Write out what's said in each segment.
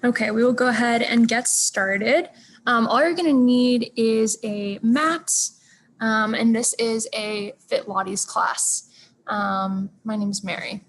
Okay, we will go ahead and get started. All you're going to need is a mat, and this is a Fitlates class. My name is Mary.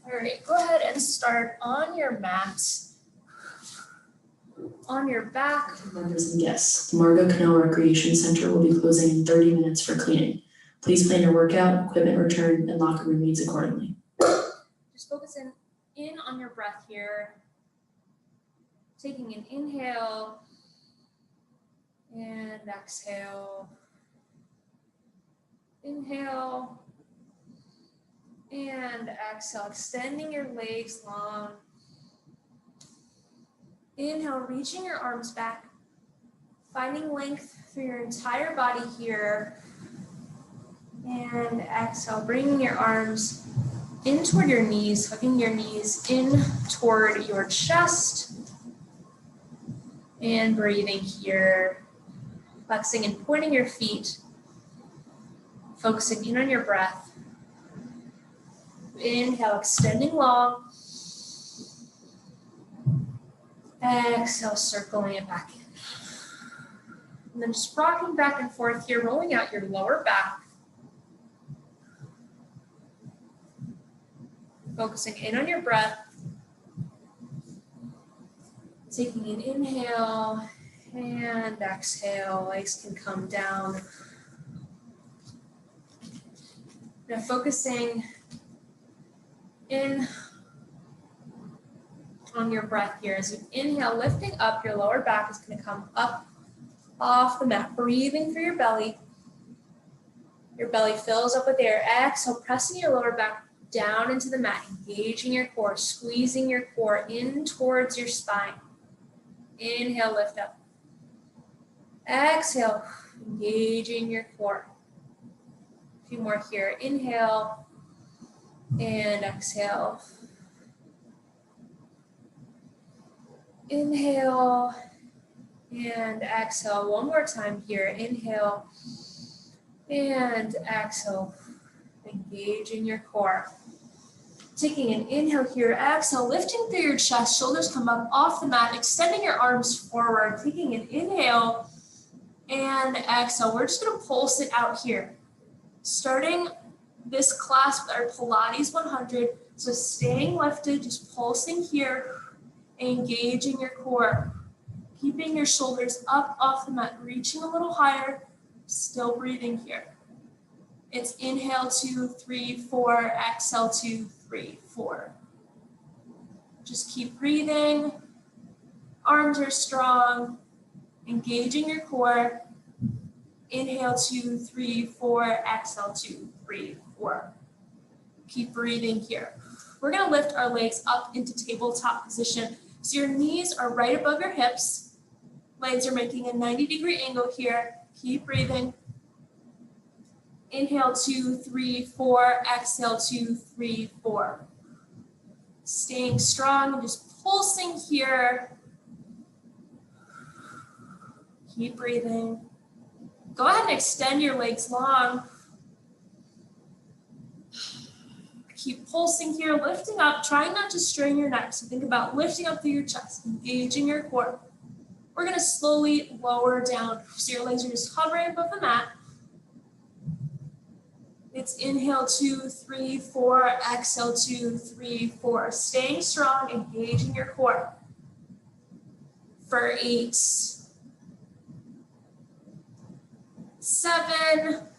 All right, go ahead and start on your mat, on your back. Members and guests, the Margot Canal Recreation Center will be closing in 30 minutes for cleaning. Please plan your workout, equipment return, and locker room needs accordingly. Just focus in on your breath here. Taking an inhale and exhale. Inhale and exhale, extending your legs long. Inhale, reaching your arms back, finding length through your entire body here. And exhale, bringing your arms in toward your knees, hugging your knees in toward your chest. And breathing here, flexing and pointing your feet, focusing in on your breath. Inhale, extending long. Exhale, circling it back in. And then just rocking back and forth here, rolling out your lower back. Focusing in on your breath. Taking an inhale and exhale, legs can come down. Now focusing in on your breath here. As you inhale, lifting up, your lower back is going to come up off the mat. Breathing through your belly. Your belly fills up with air. Exhale, pressing your lower back down into the mat, engaging your core, squeezing your core in towards your spine. Inhale, lift up. Exhale, engaging your core. A few more here. Inhale and exhale. Inhale and exhale. One more time here. Inhale and exhale. Engaging your core. Taking an inhale here. Exhale, lifting through your chest. Shoulders come up off the mat. Extending your arms forward. Taking an inhale and exhale. We're just going to pulse it out here. Starting this class with our Pilates 100. So staying lifted, just pulsing here. Engaging your core, keeping your shoulders up off the mat, reaching a little higher, still breathing here. It's inhale, 2, 3, 4, exhale, 2, 3, 4. Just keep breathing. Arms are strong, engaging your core. Inhale, 2, 3, 4, exhale, 2, 3, 4. Keep breathing here. We're gonna lift our legs up into tabletop position. So your knees are right above your hips. Legs are making a 90-degree angle here. Keep breathing. Inhale, 2, 3, 4. Exhale, 2, 3, 4. Staying strong and just pulsing here. Keep breathing. Go ahead and extend your legs long. Keep pulsing here, lifting up, trying not to strain your neck. So think about lifting up through your chest, engaging your core. We're gonna slowly lower down. So your legs are just hovering above the mat. It's inhale, 2, 3, 4, exhale, 2, 3, 4. Staying strong, engaging your core. For 8, 7,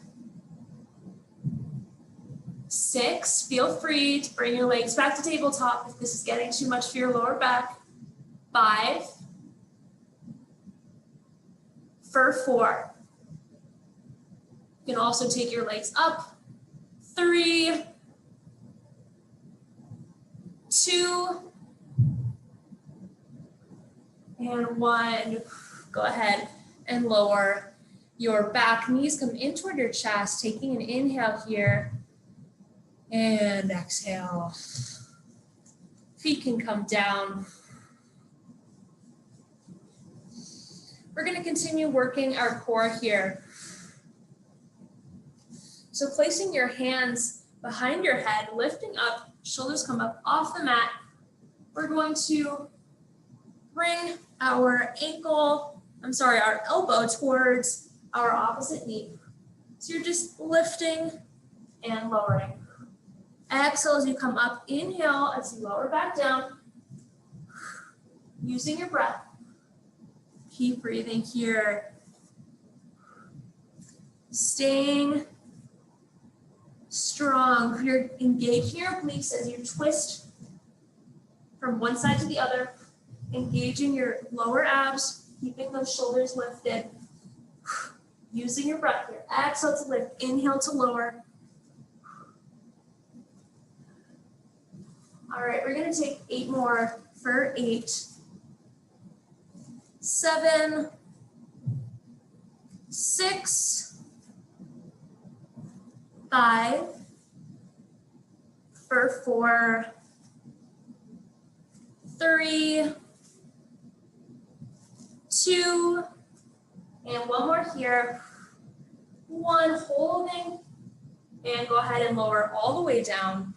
6, feel free to bring your legs back to tabletop if this is getting too much for your lower back. 5, for 4. You can also take your legs up. 3, 2, and 1. Go ahead and lower your back. Knees come in toward your chest, taking an inhale here. And exhale. Feet can come down. We're going to continue working our core here. So placing your hands behind your head, lifting up, shoulders come up off the mat. We're going to bring our our elbow towards our opposite knee. So you're just lifting and lowering. Exhale as you come up. Inhale as you lower back down. Using your breath. Keep breathing here. Staying strong. You're engaging your obliques as you twist from one side to the other. Engaging your lower abs, keeping those shoulders lifted. Using your breath here. Exhale to lift. Inhale to lower. All right, we're going to take 8 more for 8, 7, 6, 5, for 4, 3, 2, and one more here. 1, holding, and go ahead and lower all the way down.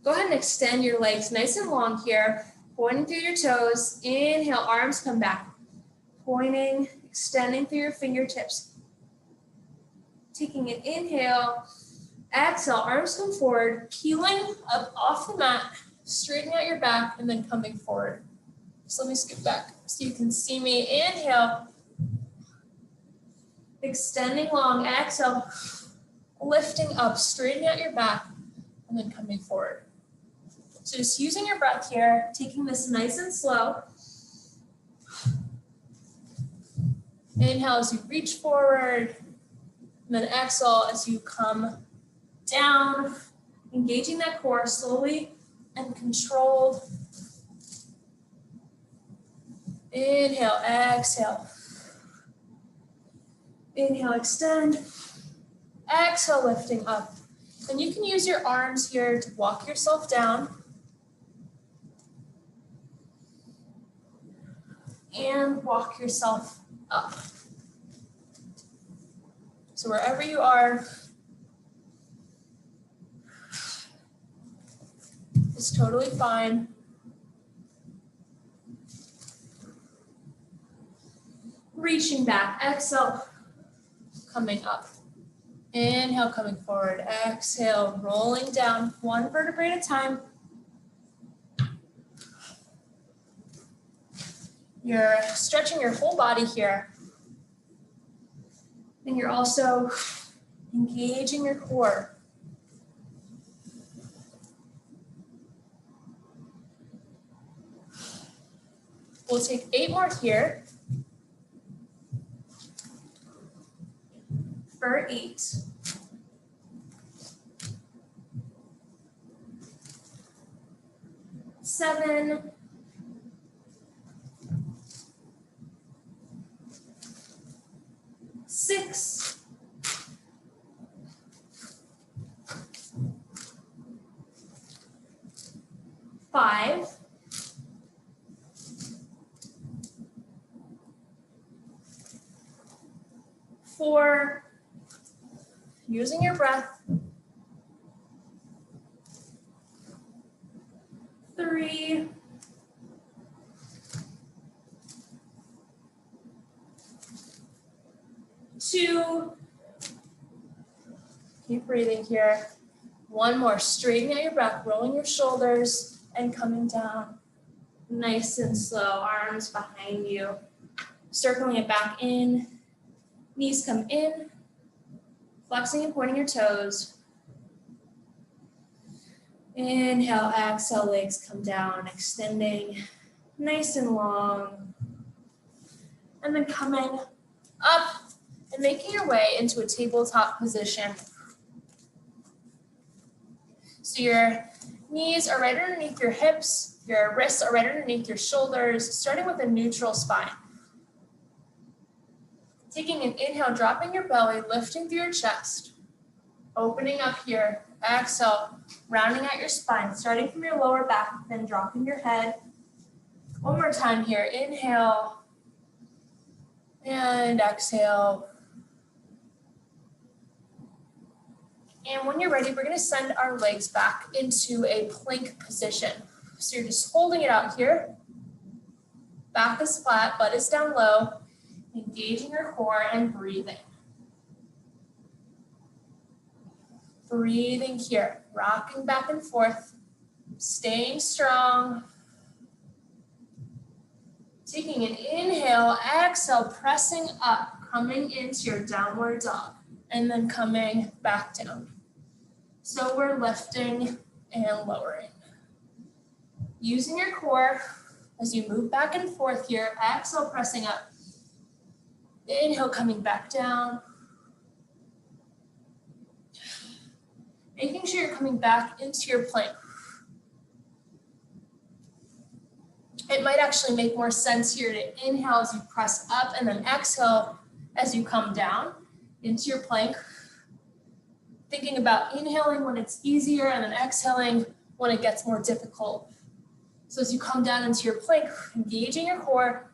Go ahead and extend your legs nice and long here, pointing through your toes. Inhale, arms come back. Pointing, extending through your fingertips. Taking an inhale, exhale, arms come forward, peeling up off the mat, straightening out your back, and then coming forward. So let me scoot back so you can see me. Inhale, extending long, exhale, lifting up, straightening out your back, and then coming forward. So just using your breath here, taking this nice and slow. Inhale as you reach forward, and then exhale as you come down, engaging that core slowly and controlled. Inhale, exhale. Inhale, extend. Exhale, lifting up. And you can use your arms here to walk yourself down. And walk yourself up. So wherever you are, it's totally fine. Reaching back, exhale, coming up. Inhale, coming forward. Exhale, rolling down, 1 vertebrae at a time. You're stretching your whole body here. And you're also engaging your core. We'll take 8 more here. For 8. 7. 6. 5. 4. Using your breath. 3. 2. Keep breathing here. 1 more. Straightening out your back, rolling your shoulders and coming down. Nice and slow. Arms behind you. Circling it back in. Knees come in. Flexing and pointing your toes. Inhale, exhale, legs come down, extending nice and long. And then coming up and making your way into a tabletop position. So your knees are right underneath your hips, your wrists are right underneath your shoulders, starting with a neutral spine. Taking an inhale, dropping your belly, lifting through your chest, opening up here, Exhale, rounding out your spine, starting from your lower back, then dropping your head. One more time here. Inhale and exhale. And when you're ready, we're going to send our legs back into a plank position. So you're just holding it out here. Back is flat, butt is down low. Engaging your core and breathing. Breathing here, rocking back and forth, staying strong. Taking an inhale, exhale, pressing up, coming into your downward dog, and then coming back down. So we're lifting and lowering. Using your core as you move back and forth here, exhale, pressing up. Inhale, coming back down. Making sure you're coming back into your plank. It might actually make more sense here to inhale as you press up and then exhale as you come down into your plank. Thinking about inhaling when it's easier and then exhaling when it gets more difficult. So as you come down into your plank, engaging your core,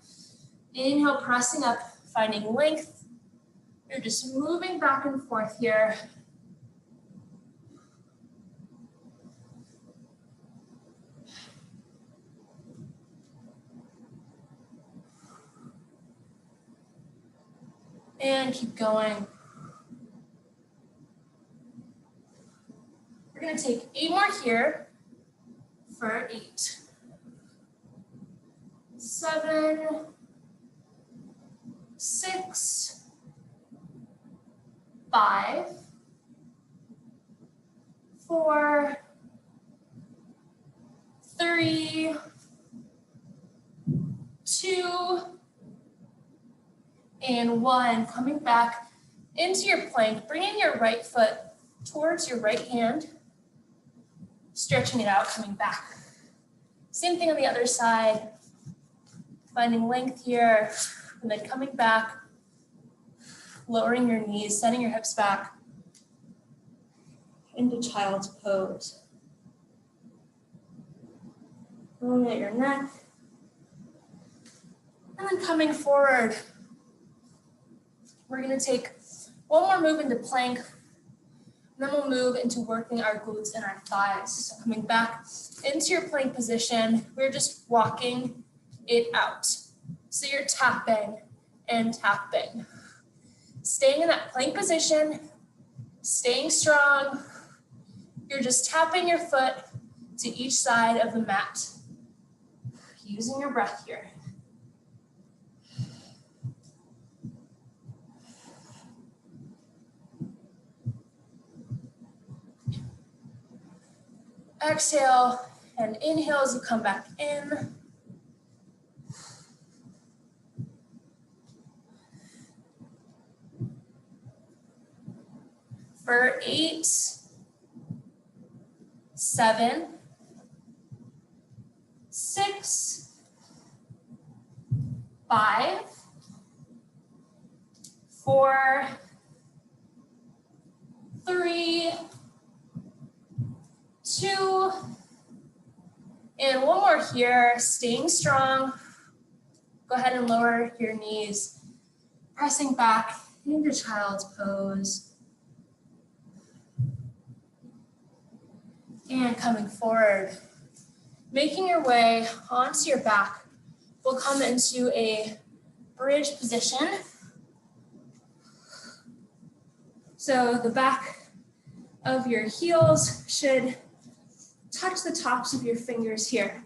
inhale, pressing up, finding length. You're just moving back and forth here. And keep going. We're going to take 8 more here for 8, 7, 6, 5, 4, 3, 2, and 1. Coming back into your plank, bringing your right foot towards your right hand, stretching it out, coming back. Same thing on the other side, finding length here, and then coming back, lowering your knees, sending your hips back into child's pose. Rolling at your neck, and then coming forward. We're going to take one more move into plank, and then we'll move into working our glutes and our thighs. So coming back into your plank position, we're just walking it out. So you're tapping and tapping. Staying in that plank position, staying strong. You're just tapping your foot to each side of the mat. Using your breath here. Exhale and inhale as you come back in. For 8, 7, 6, 5, 4, 3, 2, and one more here, staying strong. Go ahead and lower your knees, pressing back into child's pose. And coming forward, making your way onto your back. We'll come into a bridge position. So the back of your heels should touch the tops of your fingers here.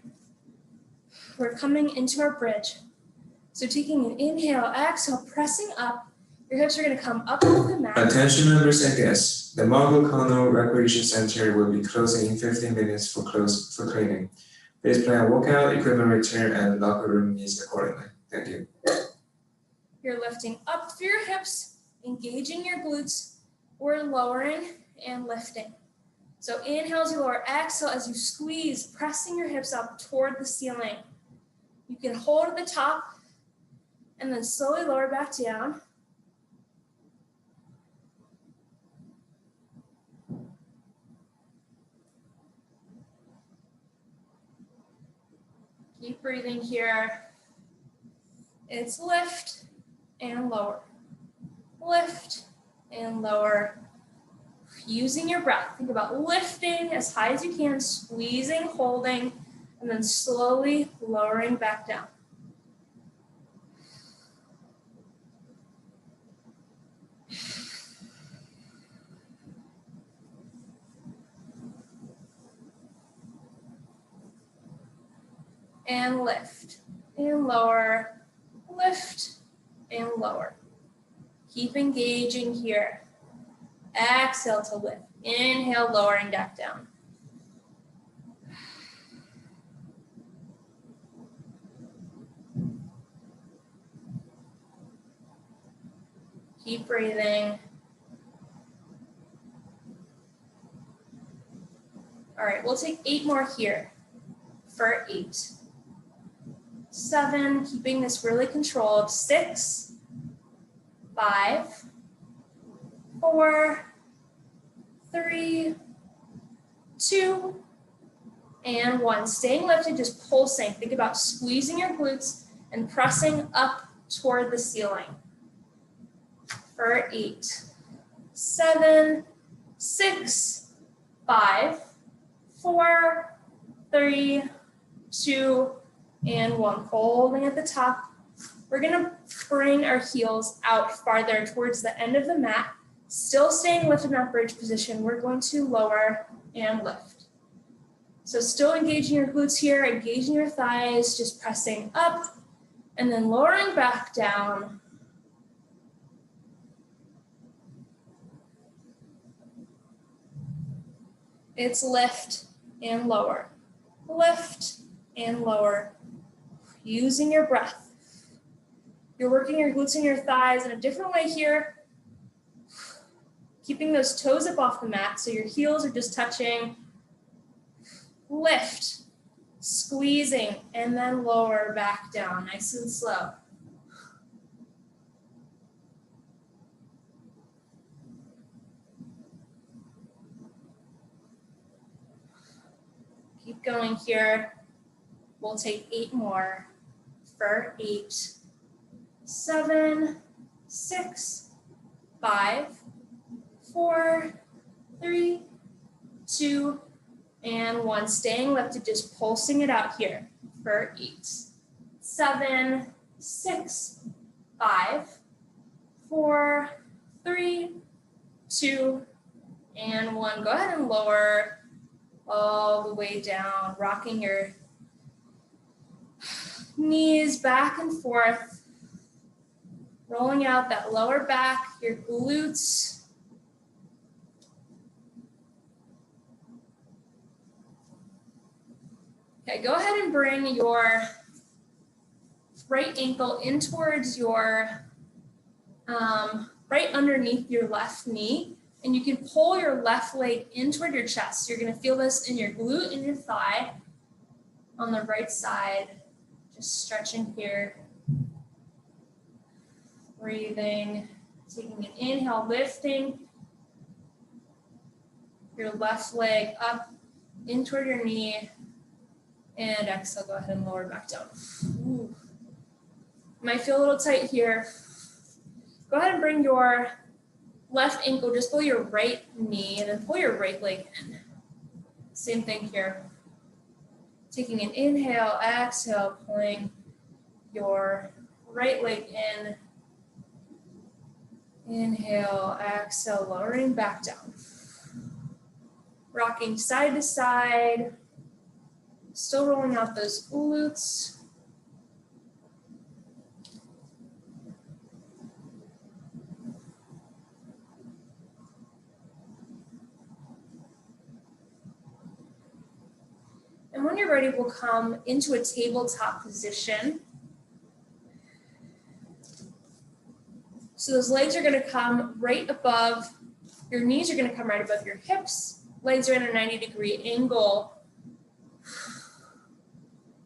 We're coming into our bridge. So taking an inhale, exhale, pressing up. Your hips are going to come up off the mat. Attention members and guests, the Marble Kano Recreation Center will be closing in 15 minutes for cleaning. Please plan workout, equipment return, and locker room needs accordingly. Thank you. You're lifting up through your hips, engaging your glutes. We're lowering and lifting. So inhale as you lower, exhale as you squeeze, pressing your hips up toward the ceiling. You can hold at the top and then slowly lower back down. Keep breathing here. It's lift and lower. Lift and lower. Using your breath. Think about lifting as high as you can, squeezing, holding, and then slowly lowering back down. And lift and lower, lift and lower. Keep engaging here. Exhale to lift. Inhale, lowering back down. Keep breathing. All right, we'll take 8 more here for 8. 7, keeping this really controlled. 6, 5, 4, 3, 2, and 1. Staying lifted, just pulsing. Think about squeezing your glutes and pressing up toward the ceiling. For 8, 7, 6, 5, 4, 3, 2, and 1. Holding at the top. We're gonna bring our heels out farther towards the end of the mat. Still staying lifted in that bridge position. We're going to lower and lift. So still engaging your glutes here, engaging your thighs, just pressing up and then lowering back down. It's lift and lower, lift and lower. Using your breath. You're working your glutes and your thighs in a different way here. Keeping those toes up off the mat so your heels are just touching. Lift, squeezing, and then lower back down, nice and slow. Keep going here. We'll take 8 more for 8, 7, 6, 5, 4, 3, 2, and 1. Staying lifted, just pulsing it out here for 8, 7, 6, 5, 4, 3, 2, and 1. Go ahead and lower all the way down, rocking your knees back and forth, rolling out that lower back, your glutes. Okay, go ahead and bring your right ankle in towards your, right underneath your left knee, and you can pull your left leg in toward your chest. You're gonna feel this in your glute and your thigh on the right side. Just stretching here, breathing, taking an inhale, lifting your left leg up in toward your knee, and exhale, go ahead and lower back down. Ooh. Might feel a little tight here. Go ahead and bring your left ankle just below your right knee and then pull your right leg in. Same thing here. Taking an inhale, exhale, pulling your right leg in. Inhale, exhale, lowering back down. Rocking side to side. Still rolling out those glutes. And when you're ready, we'll come into a tabletop position. So those legs are gonna come right above, your knees are gonna come right above your hips. Legs are in a 90-degree angle.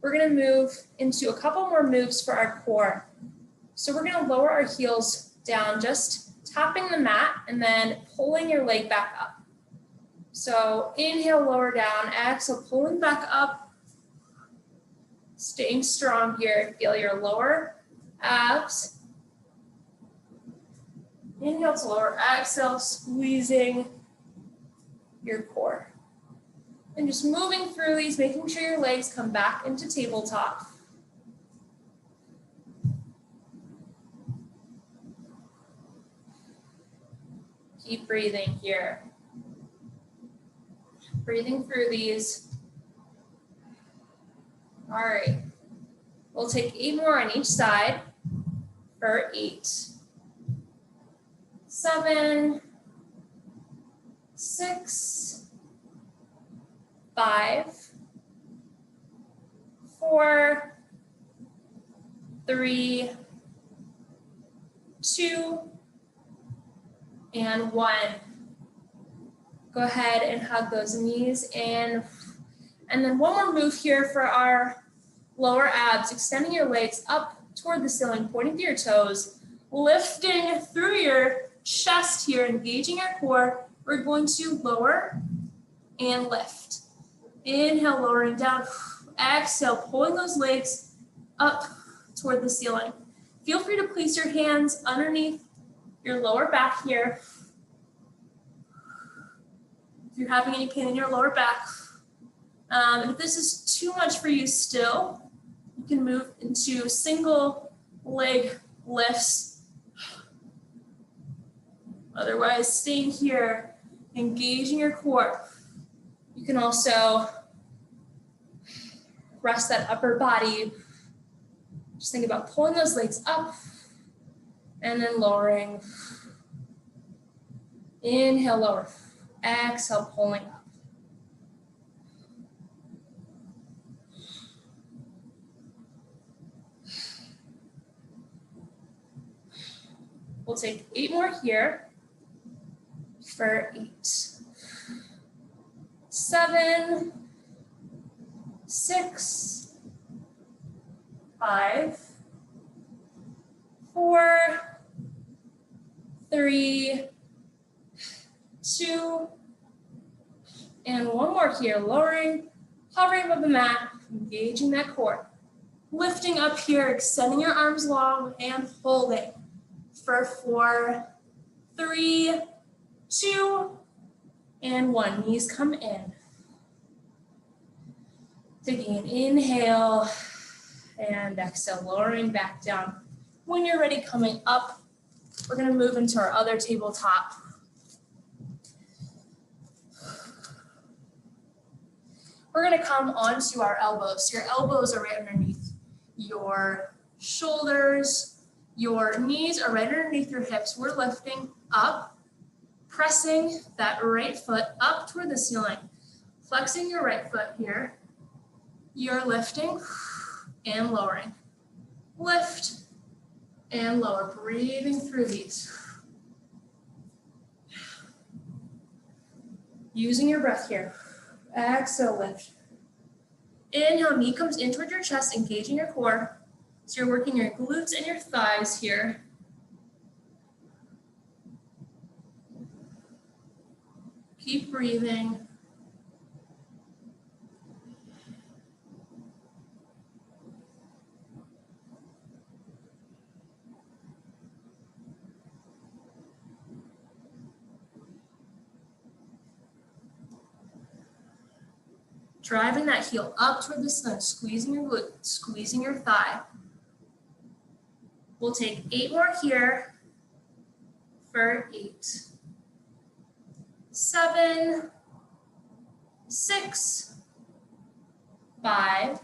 We're gonna move into a couple more moves for our core. So we're gonna lower our heels down, just tapping the mat and then pulling your leg back up. So inhale, lower down, exhale, pulling back up. Staying strong here. Feel your lower abs. Inhale to lower, exhale, squeezing your core. And just moving through these, making sure your legs come back into tabletop. Keep breathing here. Breathing through these. All right. We'll take 8 more on each side for 8, 7, 6, 5, 4, 3, 2, and 1. Go ahead and hug those knees in. And then one more move here for our lower abs, extending your legs up toward the ceiling, pointing to your toes, lifting through your chest here, engaging your core. We're going to lower and lift. Inhale, lowering down. Exhale, pulling those legs up toward the ceiling. Feel free to place your hands underneath your lower back here. If you're having any pain in your lower back. And if this is too much for you still, you can move into single leg lifts. Otherwise, staying here, engaging your core. You can also rest that upper body. Just think about pulling those legs up and then lowering. Inhale, lower. Exhale, pulling up. We'll take 8 more here for 8, 7, 6, 5, 4, 3, 2, and one more here, lowering, hovering above the mat, engaging that core. Lifting up here, extending your arms long and holding for 4, 3, 2, and 1. Knees come in. Taking an inhale and exhale, lowering back down. When you're ready, coming up, we're going to move into our other tabletop. We're going to come onto our elbows. Your elbows are right underneath your shoulders. Your knees are right underneath your hips. We're lifting up, pressing that right foot up toward the ceiling. Flexing your right foot here. You're lifting and lowering. Lift and lower. Breathing through these. Using your breath here. Exhale, lift. Inhale, knee comes in toward your chest, engaging your core. So you're working your glutes and your thighs here. Keep breathing. Driving that heel up toward the ceiling, squeezing your glute, squeezing your thigh. We'll take 8 more here for 8, 7, 6, 5,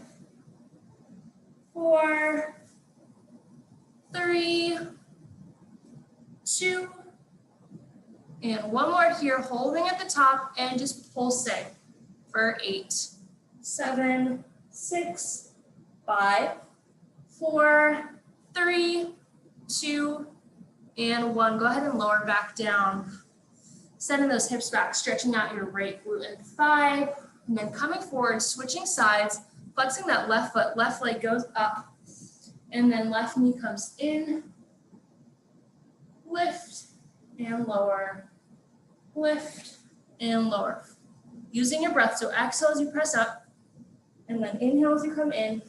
4, 3, 2, and one more here, holding at the top and just pulsing for 8, 7, 6, 5, 4, 3, 2, and 1. Go ahead and lower back down. Sending those hips back, stretching out your right glute and thigh. And then coming forward, switching sides, flexing that left foot, left leg goes up. And then left knee comes in. Lift and lower. Lift and lower. Using your breath, so exhale as you press up. And then inhale as you come in.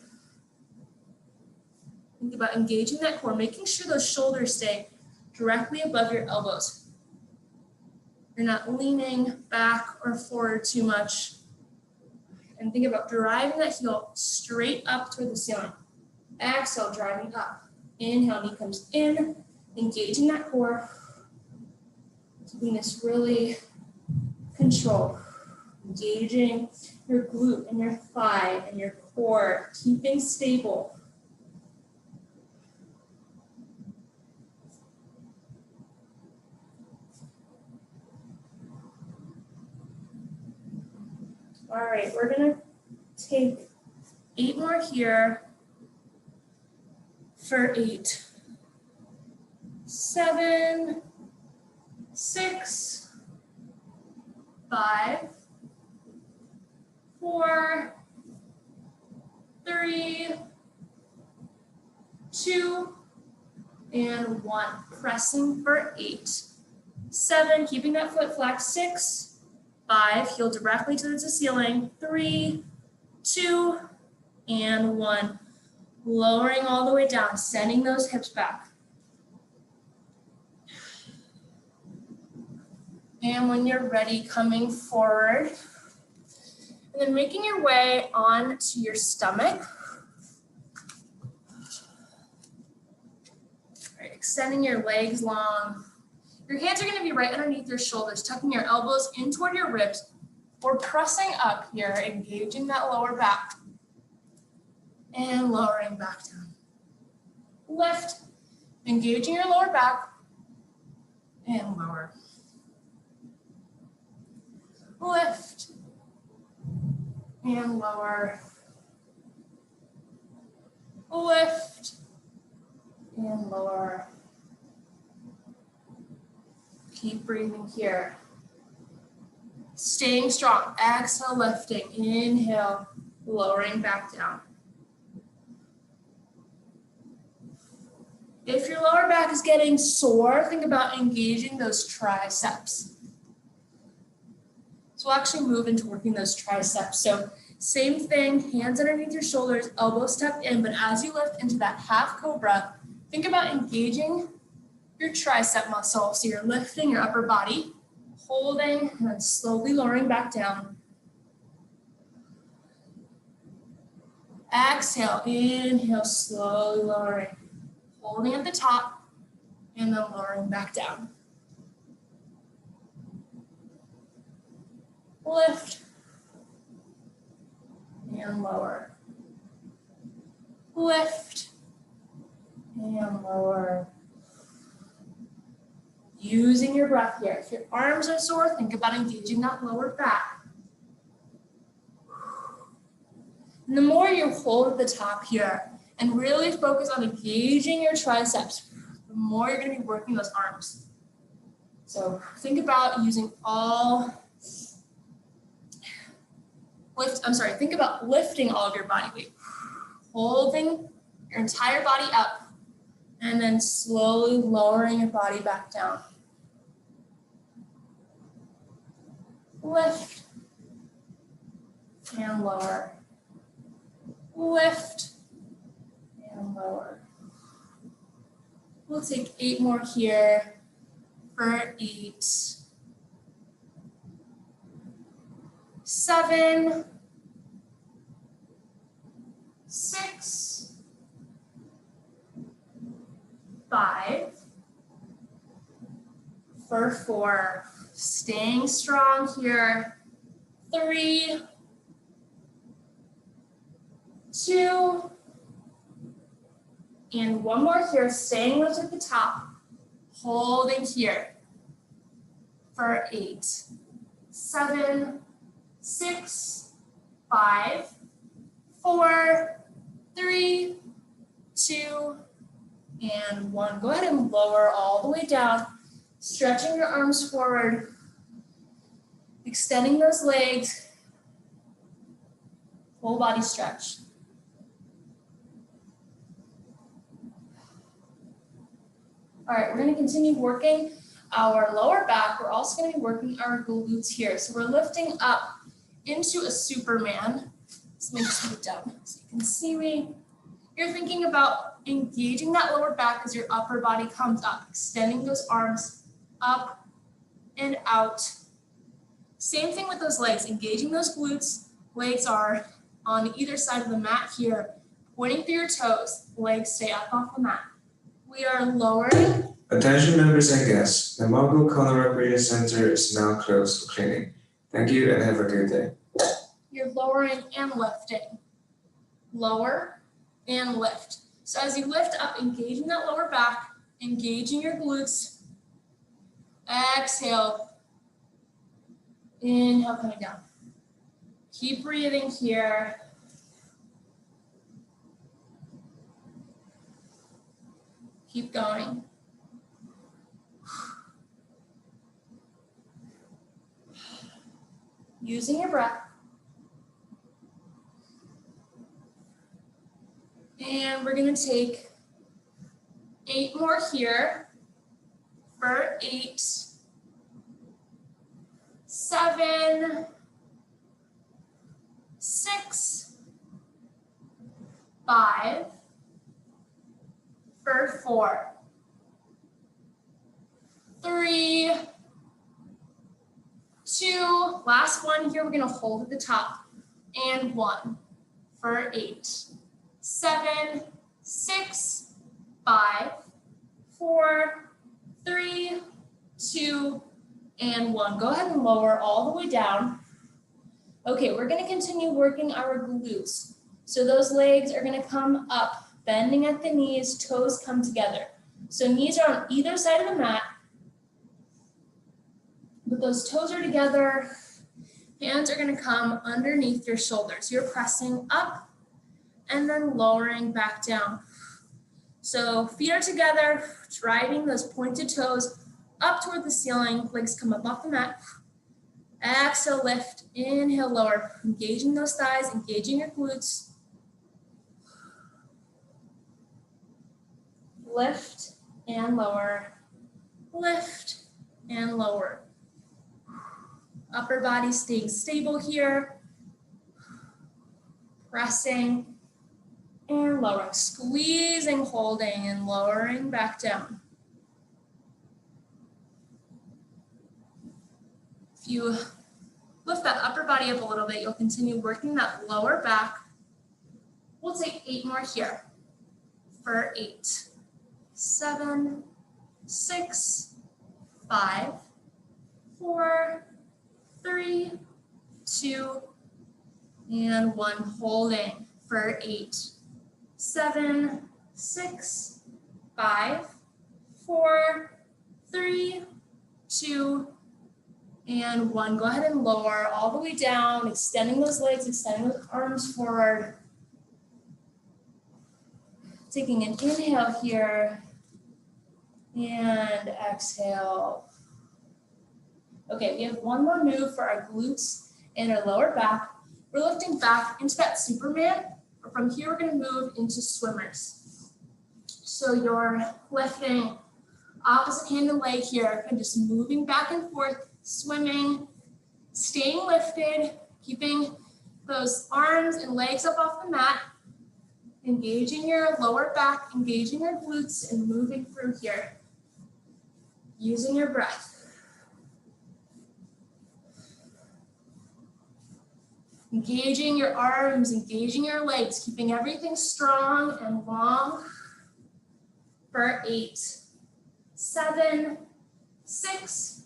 Think about engaging that core, making sure those shoulders stay directly above your elbows. You're not leaning back or forward too much. And think about driving that heel straight up toward the ceiling. Exhale, driving up. Inhale, knee comes in, engaging that core. Keeping this really controlled. Engaging your glute and your thigh and your core, keeping stable. All right, we're gonna take 8 more here for 8, 7, 6, 5, 4, 3, 2, and 1. Pressing for 8, 7, keeping that foot flexed, 6, 5, heel directly towards the ceiling, 3, 2, and 1. Lowering all the way down, sending those hips back. And when you're ready, coming forward. And then making your way onto your stomach. All right, extending your legs long. Your hands are going to be right underneath your shoulders, tucking your elbows in toward your ribs, or pressing up here, engaging that lower back. And lowering back down. Lift, engaging your lower back, and lower. Lift, and lower. Lift, and lower. Keep breathing here. Staying strong. Exhale, lifting. Inhale, lowering back down. If your lower back is getting sore, think about engaging those triceps. So we'll actually move into working those triceps. So same thing, hands underneath your shoulders, elbows tucked in, but as you lift into that half cobra, think about engaging your tricep muscle. So you're lifting your upper body, holding, and then slowly lowering back down. Exhale, inhale, slowly lowering. Holding at the top, and then lowering back down. Lift, and lower. Lift, and lower. Using your breath here. If your arms are sore, think about engaging that lower back. And the more you hold at the top here, and really focus on engaging your triceps, the more you're going to be working those arms. So think about using think about lifting all of your body weight. Holding your entire body up, and then slowly lowering your body back down. Lift, and lower. Lift, and lower. We'll take 8 more here for 8, 7, 6, 5, for 4. Staying strong here. 3, 2, and 1 more here, staying lift at the top, holding here for 8, 7, 6, 5, 4, 3, 2, and 1. Go ahead and lower all the way down, stretching your arms forward, extending those legs, full body stretch. All right, we're going to continue working our lower back. We're also going to be working our glutes here. So we're lifting up into a Superman. Let's make sure we're down so you can see me. You're thinking about engaging that lower back as your upper body comes up, extending those arms up and out. Same thing with those legs, engaging those glutes. Legs are on either side of the mat here, pointing through your toes. Legs stay up off the mat. We are lowering. Attention members and guests, the Mongol Kono Recreation Center is now closed for cleaning. Thank you and have a good day. You're lowering and lifting. Lower and lift. So as you lift up, engaging that lower back, engaging your glutes. Exhale. Inhale, coming down. Keep breathing here. Keep going. Using your breath. And we're going to take 8 more here for 8, 7, 6, 5, for 4, 3, 2, last one here, we're going to hold at the top, and 1 for 8, 7, 6, 5, 4, 3, 2, and 1. Go ahead and lower all the way down. Okay, we're going to continue working our glutes. So those legs are going to come up, bending at the knees, toes come together. So knees are on either side of the mat, but those toes are together. Hands are going to come underneath your shoulders. You're pressing up and then lowering back down. So feet are together, driving those pointed toes up toward the ceiling. Legs come up off the mat. Exhale, lift. Inhale, lower. Engaging those thighs, engaging your glutes. Lift and lower. Lift and lower. Upper body staying stable here. Pressing and lowering. Squeezing, holding, and lowering back down. If you lift that upper body up a little bit, you'll continue working that lower back. We'll take 8 more here for 8, 7, 6, 5, 4, 3, 2, and 1. Holding for 8, 7, 6, 5, 4, 3, 2, and 1. Go ahead and lower all the way down, extending those legs, extending those arms forward. Taking an inhale here and exhale. Okay, we have one more move for our glutes and our lower back. We're lifting back into that Superman. From here, we're going to move into swimmers. So you're lifting opposite hand and leg here and just moving back and forth, swimming, staying lifted, keeping those arms and legs up off the mat, engaging your lower back, engaging your glutes, and moving through here, using your breath. Engaging your arms, engaging your legs, keeping everything strong and long for 8, 7, 6,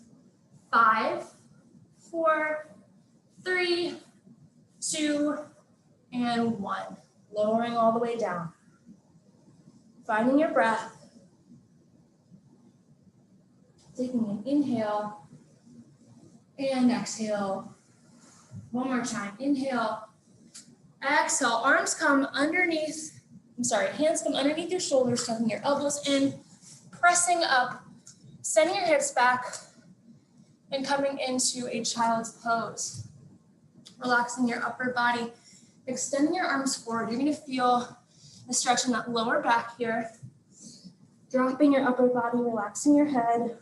5, 4, 3, 2, and 1. Lowering all the way down. Finding your breath. Taking an inhale and exhale. One more time. Inhale. Exhale. Arms come underneath. Hands come underneath your shoulders, tucking your elbows in, pressing up, sending your hips back, and coming into a child's pose. Relaxing your upper body, extending your arms forward. You're going to feel a stretch in that lower back here. Dropping your upper body, relaxing your head.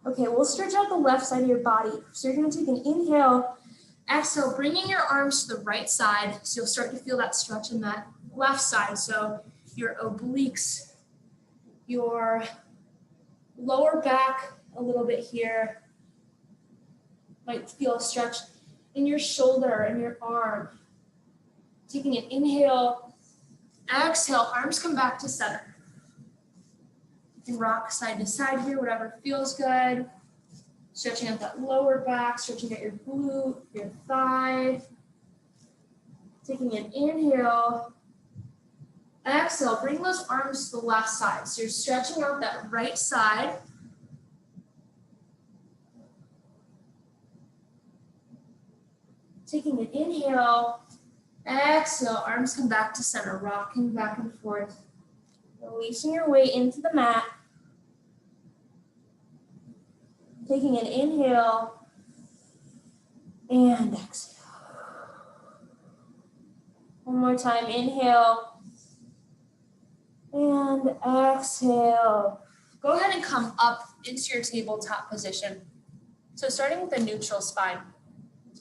Okay, we'll stretch out the left side of your body. So you're going to take an inhale Exhale, bringing your arms to the right side. So you'll start to feel that stretch in that left side. So your obliques, your lower back a little bit here. Might feel a stretch in your shoulder and your arm. Taking an inhale, exhale, arms come back to center. You can rock side to side here, whatever feels good. Stretching out that lower back, stretching out your glute, your thigh. Taking an inhale, exhale, bring those arms to the left side. So you're stretching out that right side. Taking an inhale, exhale, arms come back to center, rocking back and forth. Releasing your weight into the mat. Taking an inhale and exhale. One more time, inhale and exhale. Go ahead and come up into your tabletop position. So starting with a neutral spine.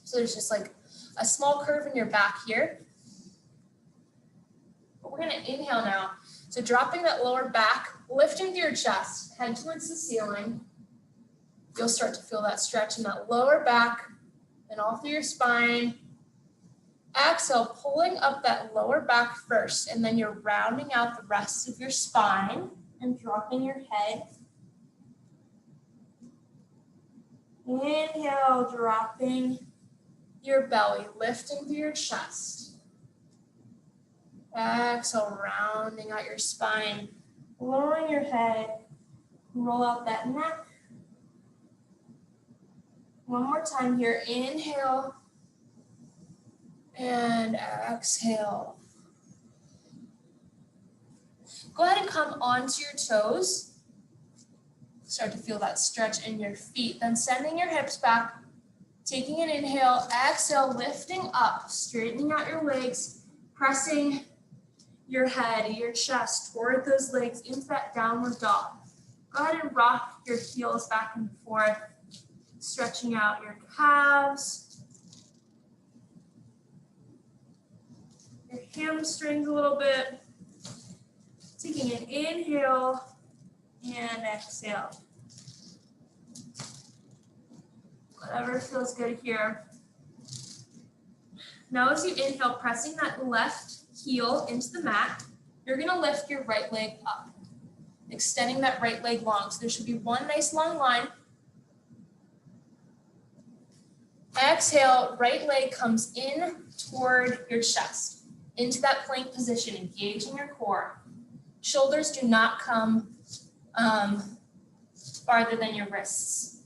So there's just like a small curve in your back here. But we're gonna inhale now. So dropping that lower back, lifting through your chest, head towards the ceiling. You'll start to feel that stretch in that lower back and all through your spine. Exhale, pulling up that lower back first, and then you're rounding out the rest of your spine and dropping your head. Inhale, dropping your belly, lifting through your chest. Exhale, rounding out your spine, lowering your head, roll out that neck. One more time here, inhale and exhale. Go ahead and come onto your toes. Start to feel that stretch in your feet, then sending your hips back. Taking an inhale, exhale, lifting up, straightening out your legs, pressing your head, your chest toward those legs into that downward dog. Go ahead and rock your heels back and forth, stretching out your calves, your hamstrings a little bit. Taking an inhale and exhale. Whatever feels good here. Now as you inhale, pressing that left heel into the mat, you're gonna lift your right leg up, extending that right leg long. So there should be one nice long line. Exhale, right leg comes in toward your chest, into that plank position, engaging your core. Shoulders do not come farther than your wrists.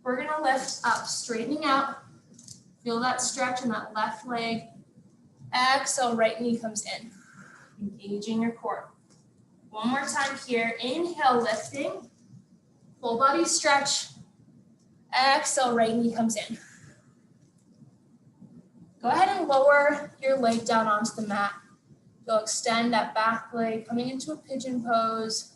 We're gonna lift up, straightening out. Feel that stretch in that left leg. Exhale, right knee comes in, engaging your core. One more time here, inhale, lifting. Full body stretch. Exhale, right knee comes in. Go ahead and lower your leg down onto the mat. You'll extend that back leg, coming into a pigeon pose.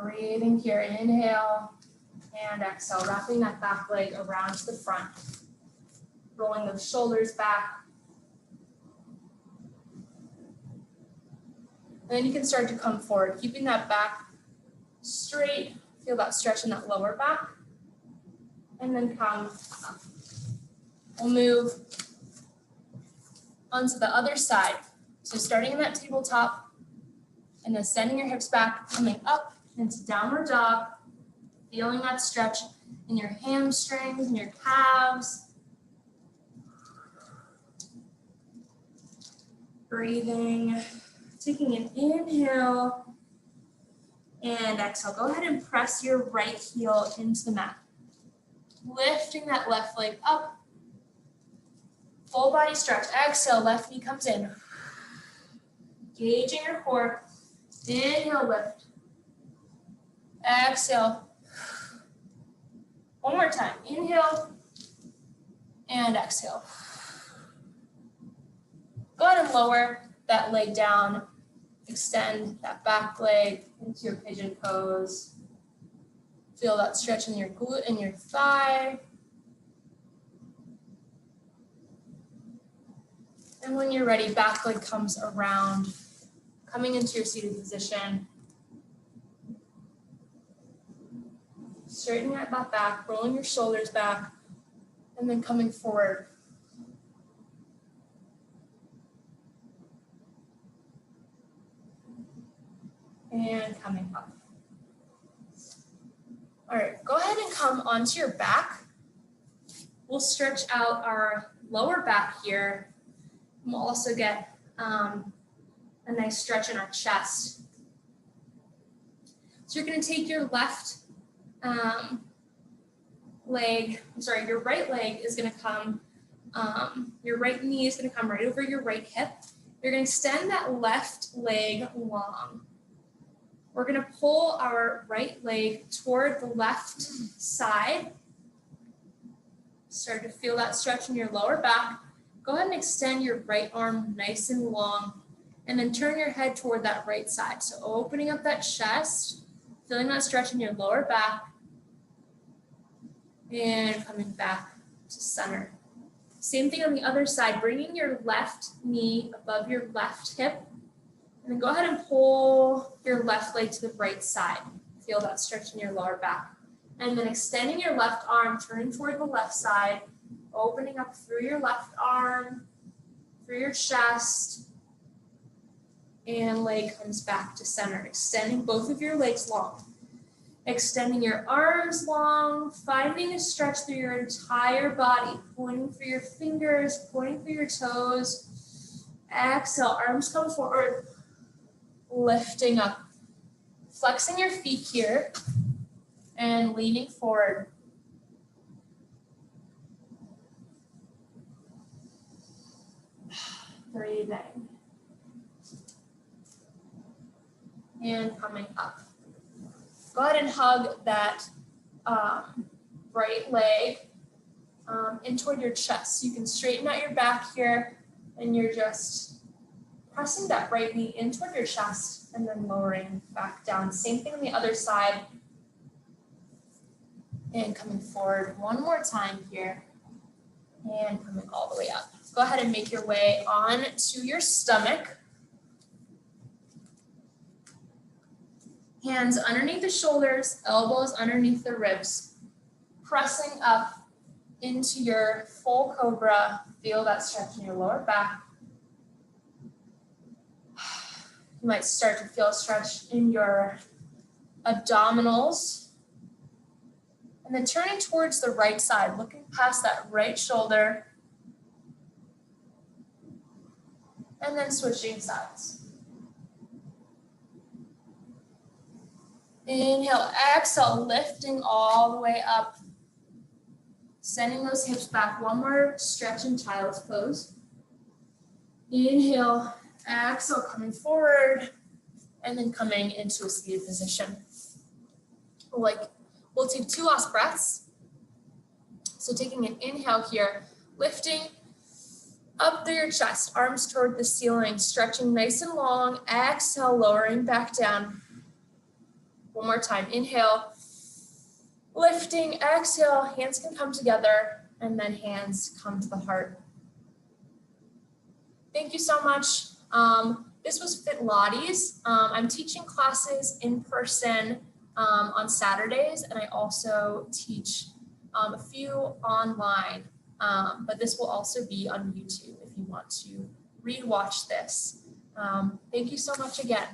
Breathing here, inhale and exhale, wrapping that back leg around to the front. Rolling those shoulders back. And then you can start to come forward, keeping that back straight. Feel that stretch in that lower back. And then come up. We'll move onto the other side. So starting in that tabletop and then sending your hips back, coming up into downward dog, feeling that stretch in your hamstrings and your calves. Breathing, taking an inhale and exhale. Go ahead and press your right heel into the mat. Lifting that left leg up. Full body stretch. Exhale, left knee comes in. Engaging your core. Inhale, lift. Exhale. One more time. Inhale and exhale. Go ahead and lower that leg down. Extend that back leg into your pigeon pose. Feel that stretch in your glute and your thigh. And when you're ready, back leg comes around, coming into your seated position. Straightening that back, rolling your shoulders back, and then coming forward. And coming up. All right, go ahead and come onto your back. We'll stretch out our lower back here. We'll also get a nice stretch in our chest. So you're going to take your left your right leg is going to come, your right knee is going to come right over your right hip. You're going to extend that left leg long. We're going to pull our right leg toward the left side. Start to feel that stretch in your lower back. Go ahead and extend your right arm nice and long, and then turn your head toward that right side. So opening up that chest, feeling that stretch in your lower back, and coming back to center. Same thing on the other side, bringing your left knee above your left hip, and then go ahead and pull your left leg to the right side. Feel that stretch in your lower back. And then extending your left arm, turning toward the left side, opening up through your left arm, through your chest, and leg comes back to center. Extending both of your legs long. Extending your arms long, finding a stretch through your entire body, pointing through your fingers, pointing through your toes. Exhale, arms come forward, lifting up. Flexing your feet here and leaning forward. Breathing. And coming up. Go ahead and hug that right leg in toward your chest. You can straighten out your back here, and you're just pressing that right knee in toward your chest and then lowering back down. Same thing on the other side. And coming forward one more time here, and coming all the way up. Go ahead and make your way on to your stomach. Hands underneath the shoulders, elbows underneath the ribs. Pressing up into your full cobra. Feel that stretch in your lower back. You might start to feel a stretch in your abdominals. And then turning towards the right side, looking past that right shoulder. And then switching sides. Inhale, exhale, lifting all the way up. Sending those hips back. One more stretch in child's pose. Inhale, exhale, coming forward, and then coming into a seated position. We'll take 2 last breaths. So taking an inhale here, lifting up through your chest, arms toward the ceiling, stretching nice and long. Exhale, lowering back down. One more time, inhale, lifting, exhale, hands can come together, and then hands come to the heart. Thank you so much. This was Fitlates. I'm teaching classes in person on Saturdays, and I also teach a few online, but this will also be on YouTube if you want to re-watch this. Thank you so much again.